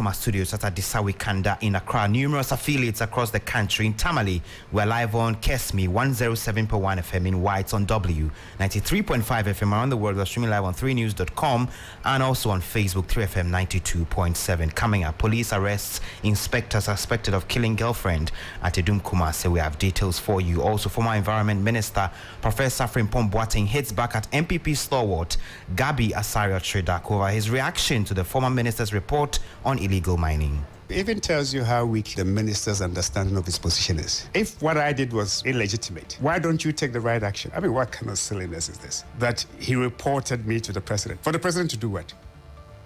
From our studios at Adisawi Kanda in Accra, numerous affiliates across the country. In Tamale, we're live on Kesmi 107.1 FM, in Whites on W 93.5 FM around the world. We're streaming live on 3news.com and also on Facebook 3FM 92.7. Coming up, police arrests inspector suspected of killing girlfriend at Adom Kumasi. We have details for you. Also, former Environment Minister Professor Frimpong Boateng hits back at MPP stalwart Gabi Asario-Tredako over his reaction to the former minister's report on illegal mining. It even tells you how weak the minister's understanding of his position is. If what I did was illegitimate, why don't you take the right action? I mean, what kind of silliness is this? That he reported me to the president. For the president to do what?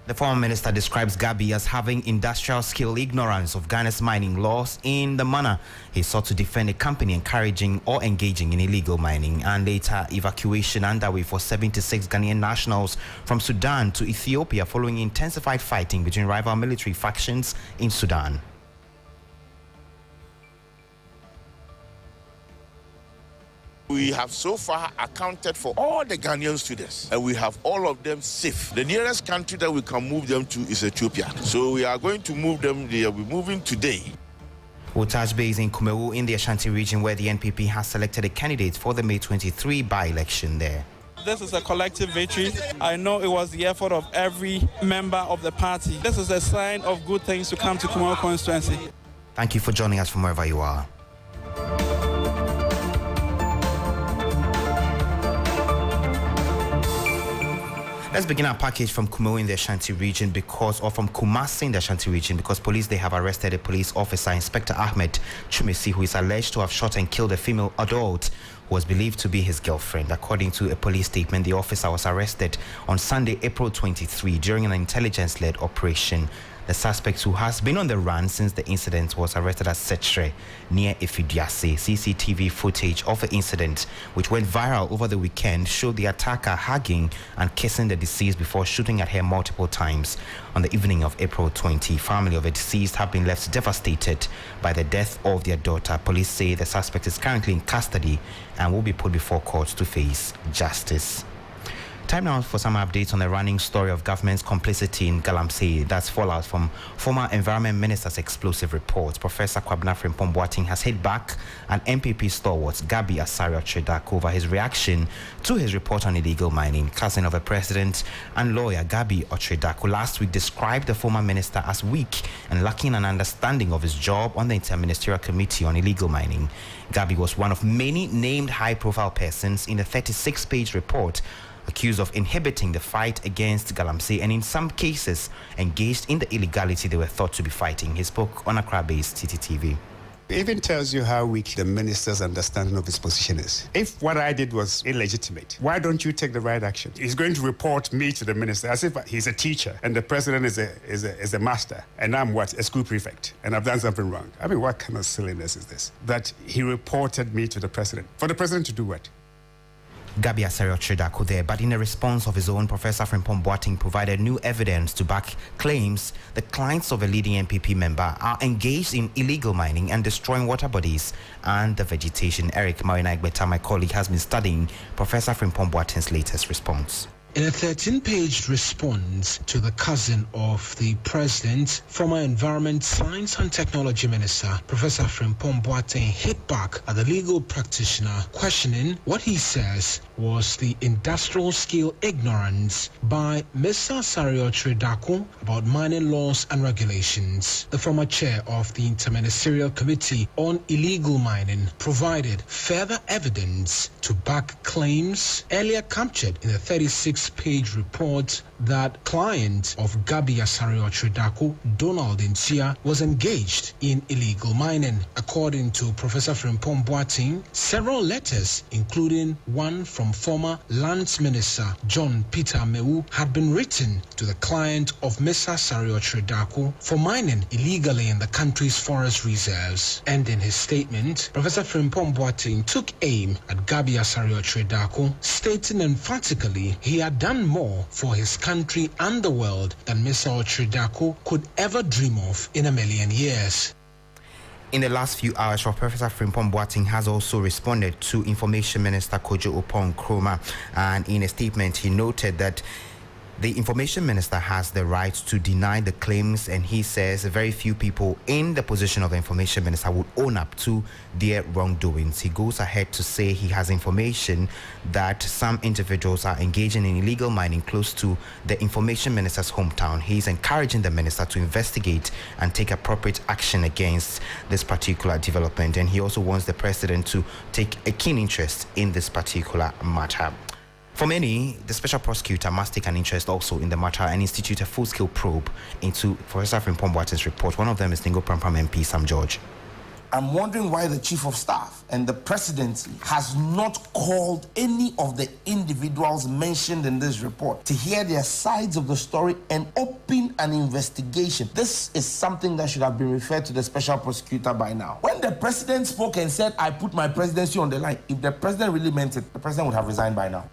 The former minister describes Gabi as having industrial skill ignorance of Ghana's mining laws in the manner he sought to defend a company encouraging or engaging in illegal mining, and later evacuation underway for 76 Ghanaian nationals from Sudan to Ethiopia following intensified fighting between rival military factions in Sudan. We have so far accounted for all the Ghanaian students, and we have all of them safe. The nearest country that we can move them to is Ethiopia. So we are going to move them. They will be moving today. We'll touch base in Kumewu in the Ashanti region, where the NPP has selected a candidate for the May 23 by-election there. This is a collective victory. I know it was the effort of every member of the party. This is a sign of good things to come to Kumewu constituency. Thank you for joining us from wherever you are. Let's begin our package from Kumewu in the Ashanti region from Kumasi in the Ashanti region, because police, they have arrested a police officer, Inspector Ahmed Chumesi, who is alleged to have shot and killed a female adult who was believed to be his girlfriend. According to a police statement, the officer was arrested on Sunday, April 23, during an intelligence-led operation. The suspect, who has been on the run since the incident, was arrested at Setre near Ifidiase. CCTV footage of the incident, which went viral over the weekend, showed the attacker hugging and kissing the deceased before shooting at her multiple times. On the evening of April 20, family of the deceased have been left devastated by the death of their daughter. Police say the suspect is currently in custody and will be put before court to face justice. Time now for some updates on the running story of government's complicity in Galamsey. That's fallout from former Environment Minister's explosive reports. Professor Kwabena Frimpong Boateng has hit back at MPP stalwart Gabi Asario-Tredako over his reaction to his report on illegal mining. Cousin of the president and lawyer Gabi Tredako last week described the former minister as weak and lacking an understanding of his job on the Interministerial Committee on Illegal Mining. Gabi was one of many named high-profile persons in the 36-page report accused of inhibiting the fight against Galamsey and in some cases engaged in the illegality they were thought to be fighting. He spoke on Accra-based TTTV. It even tells you how weak the minister's understanding of his position is. If what I did was illegitimate, why don't you take the right action? He's going to report me to the minister as if he's a teacher and the president is a master and I'm what? A school prefect, and I've done something wrong. I mean, what kind of silliness is this? That he reported me to the president. For the president to do what? Gabi Asario-Tredako there, but in a response of his own, Professor Frimpong Boateng provided new evidence to back claims the clients of a leading NPP member are engaged in illegal mining and destroying water bodies and the vegetation. Eric Marina Igbeta, my colleague, has been studying Professor Frimpong Boateng's latest response. In a 13-page response to the cousin of the president, former Environment, Science and Technology Minister, Professor Frimpong Boateng hit back at the legal practitioner, questioning what he says was the industrial skill ignorance by Mr. Asario-Tredako about mining laws and regulations. The former chair of the Interministerial Committee on Illegal Mining provided further evidence to back claims earlier captured in the 36-page report that client of Gabi Asario-Tredako, Donald Nsia, was engaged in illegal mining. According to Professor Frimpong Boateng, several letters, including one from former Lands Minister John Peter Mewu, had been written to the client of Mr. Asario-Tredako for mining illegally in the country's forest reserves. And in his statement, Professor Frimpong Boateng took aim at Gabi Asario-Tredako, stating emphatically he had done more for his country and the world than Mr. Tredako could ever dream of in a million years. In the last few hours, Professor Frimpong Boateng has also responded to Information Minister Kojo Oppong Nkrumah, and in a statement he noted that The information minister has the right to deny the claims, and he says very few people in the position of the information minister would own up to their wrongdoings. He goes ahead to say he has information that some individuals are engaging in illegal mining close to the information minister's hometown. He's encouraging the minister to investigate and take appropriate action against this particular development, and he also wants the president to take a keen interest in this particular matter. For many, the special prosecutor must take an interest also in the matter and institute a full-scale probe into Professor Frimpong Boateng's report. One of them is Ningo Prampram MP Sam George. I'm wondering why the chief of staff and the presidency has not called any of the individuals mentioned in this report to hear their sides of the story and open an investigation. This is something that should have been referred to the special prosecutor by now. When the president spoke and said, I put my presidency on the line, if the president really meant it, the president would have resigned by now.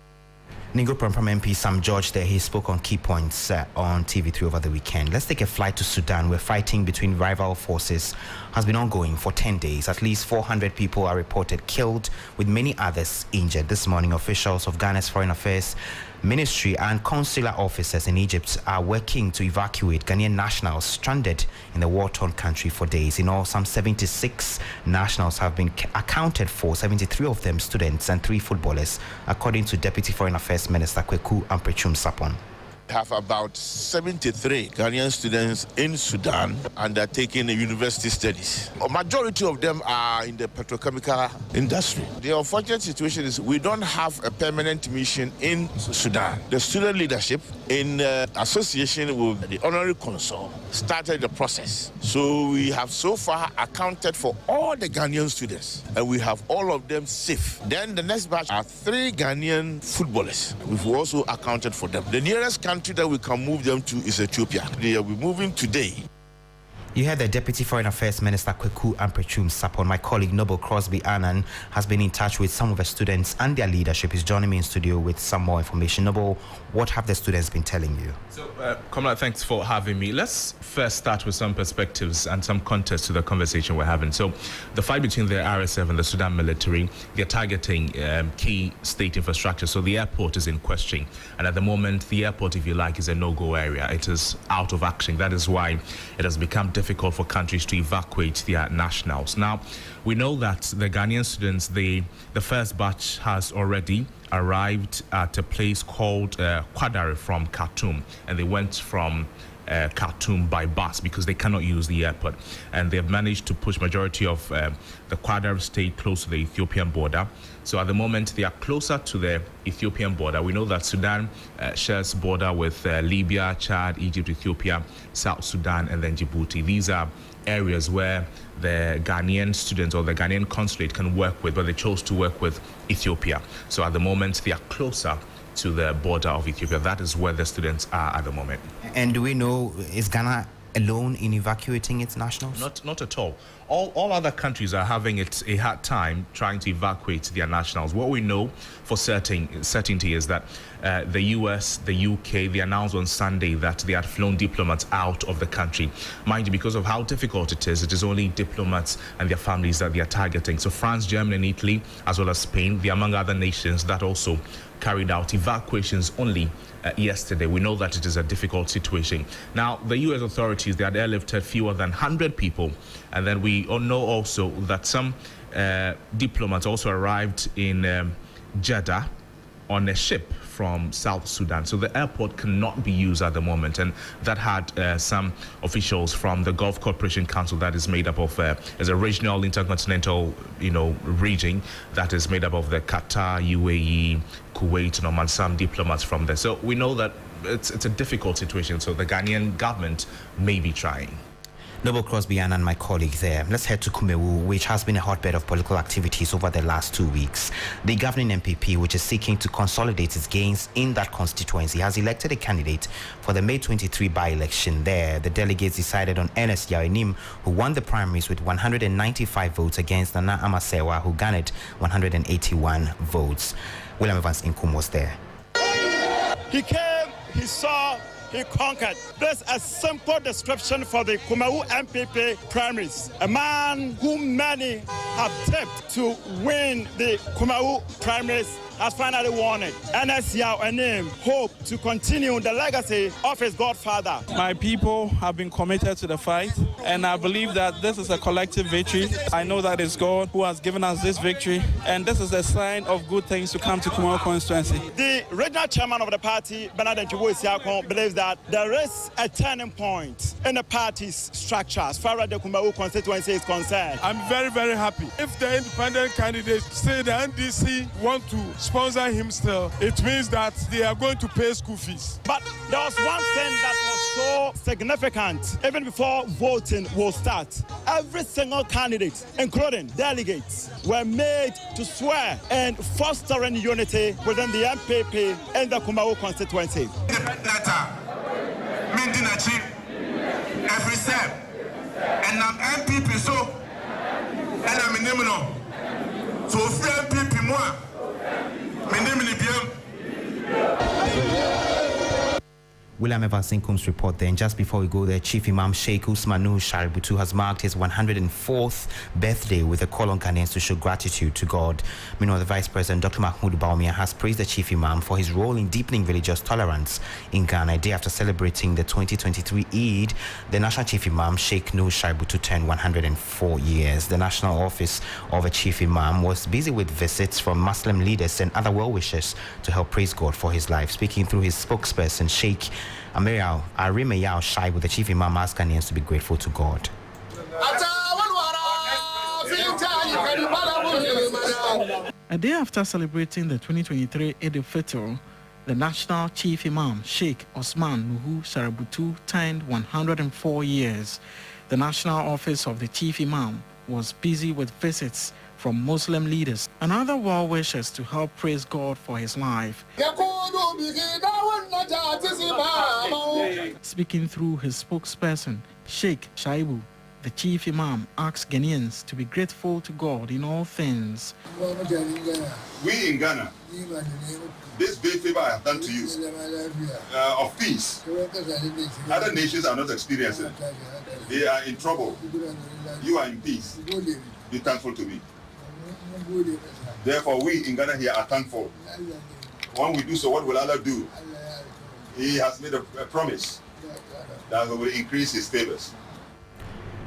Ningo Prampram MP Sam George there, he spoke on key points on TV3 over the weekend. Let's take a flight to Sudan, where fighting between rival forces has been ongoing for 10 days. At least 400 people are reported killed, with many others injured. This morning, officials of Ghana's Foreign Affairs Ministry and consular officers in Egypt are working to evacuate Ghanaian nationals stranded in the war-torn country for days. In all, some 76 nationals have been accounted for, 73 of them students and 3 footballers, according to Deputy Foreign Affairs Minister Kweku Amprechum Sapon. Have about 73 Ghanaian students in Sudan undertaking university studies. A majority of them are in the petrochemical industry. The unfortunate situation is we don't have a permanent mission in Sudan. The student leadership, in association with the honorary consul, started the process. So we have so far accounted for all the Ghanaian students, and we have all of them safe. Then the next batch are 3 Ghanaian footballers. We've also accounted for them. The nearest country that we can move them to is Ethiopia. They will be moving today. You heard the Deputy Foreign Affairs Minister Kweku Amprechum Sapon. My colleague Noble Crosby Annan has been in touch with some of the students and their leadership. He's joining me in studio with some more information. Noble, what have the students been telling you? So, Komla, thanks for having me. Let's first start with some perspectives and some context to the conversation we're having. So, the fight between the RSF and the Sudan military, they're targeting key state infrastructure. So, the airport is in question. And at the moment, the airport, if you like, is a no-go area. It is out of action. That is why it has become difficult for countries to evacuate their nationals. Now, we know that the Ghanaian students, the first batch has already arrived at a place called Kwadare from Khartoum, and they went from Khartoum by bus because they cannot use the airport, and they've managed to push majority of the Kwadare state close to the Ethiopian border. So at the moment they are closer to the Ethiopian border. We know that Sudan shares border with Libya, Chad, Egypt, Ethiopia, South Sudan, and then Djibouti. These are areas where the Ghanaian students or the Ghanaian consulate can work with, but they chose to work with Ethiopia. So at the moment they are closer to the border of Ethiopia. That is where the students are at the moment. And do we know, is Ghana alone in evacuating its nationals? Not at all. All other countries are having a hard time trying to evacuate their nationals. What we know for certainty is that the US, the UK, they announced on Sunday that they had flown diplomats out of the country. Mind you, because of how difficult it is only diplomats and their families that they are targeting. So France, Germany, and Italy, as well as Spain, they are among other nations that also carried out evacuations only yesterday. We know that it is a difficult situation. Now, the U.S. authorities, they had airlifted fewer than 100 people, and then we all know also that some diplomats also arrived in Jeddah on a ship from South Sudan. So the airport cannot be used at the moment, and that had some officials from the Gulf Cooperation Council that is made up of as a regional intercontinental region that is made up of the Qatar, UAE, Kuwait, and Oman, some diplomats from there. So we know that it's a difficult situation, so the Ghanaian government may be trying. Noble Crosby and my colleague there. Let's head to Kumewu, which has been a hotbed of political activities over the last 2 weeks. The governing MPP, which is seeking to consolidate its gains in that constituency, has elected a candidate for the May 23 by-election there. The delegates decided on Ernest Yawenim, who won the primaries with 195 votes against Nana Amasewa, who garnered 181 votes. William Evans Inkum was there. He came, he saw, he conquered. This is a simple description for the Kumau MPP primaries. A man whom many have tipped to win the Kumau primaries has finally won it. NS Yao Anim hope to continue the legacy of his godfather. My people have been committed to the fight, and I believe that this is a collective victory. I know that it's God who has given us this victory, and this is a sign of good things to come to Kumau constituency. The regional chairman of the party, Bernard Nchibu Isiakon, believes that there is a turning point in the party's structure as far as the Kumau constituency is concerned. I'm very, very happy. If the independent candidates say the NDC want to sponsor him still, it means that they are going to pay school fees. But there was one thing that was so significant even before voting will start. Every single candidate, including delegates, were made to swear and fostering unity within the MPP and the Kumau constituency. Every step, and I'm MPP, so and I'm in Nimino. So free MPP more. William Evansinkum's report then. Just before we go there, Chief Imam Sheikh Usman Shaributu has marked his 104th birthday with a call on Ghanaians to show gratitude to God. Meanwhile, the Vice President, Dr. Mahmoud Bawumia, has praised the Chief Imam for his role in deepening religious tolerance in Ghana. A day after celebrating the 2023 Eid, the National Chief Imam, Sheikh Nur Shaributu, turned 104 years. The National Office of a Chief Imam was busy with visits from Muslim leaders and other well-wishers to help praise God for his life. Speaking through his spokesperson, Sheikh Arimeyao Shaibu, the Chief Imam, asked Ghanaians to be grateful to God. A day after celebrating the 2023 Eid al-Fitr, the National Chief Imam, Sheikh Osman Nuhu Shaributu, turned 104 years. The National Office of the Chief Imam was busy with visits from Muslim leaders and other well-wishers to help praise God for his life. Speaking through his spokesperson, Sheikh Shaibu, the Chief Imam, asked Ghanaians to be grateful to God in all things. We in Ghana, this great favor I have done to you of peace, other nations are not experiencing it. They are in trouble. You are in peace. Be thankful to me. Therefore, we in Ghana here are thankful. When we do so, what will Allah do? He has made a promise that he will increase his favors.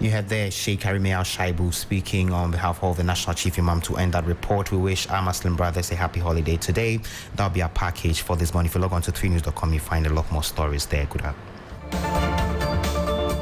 You had there Sheikh Arimeyao Shaibu speaking on behalf of the National Chief Imam to end that report. We wish our Muslim brothers a happy holiday today. That'll be our package for this morning. If you log on to 3news.com, you find a lot more stories there. Good luck.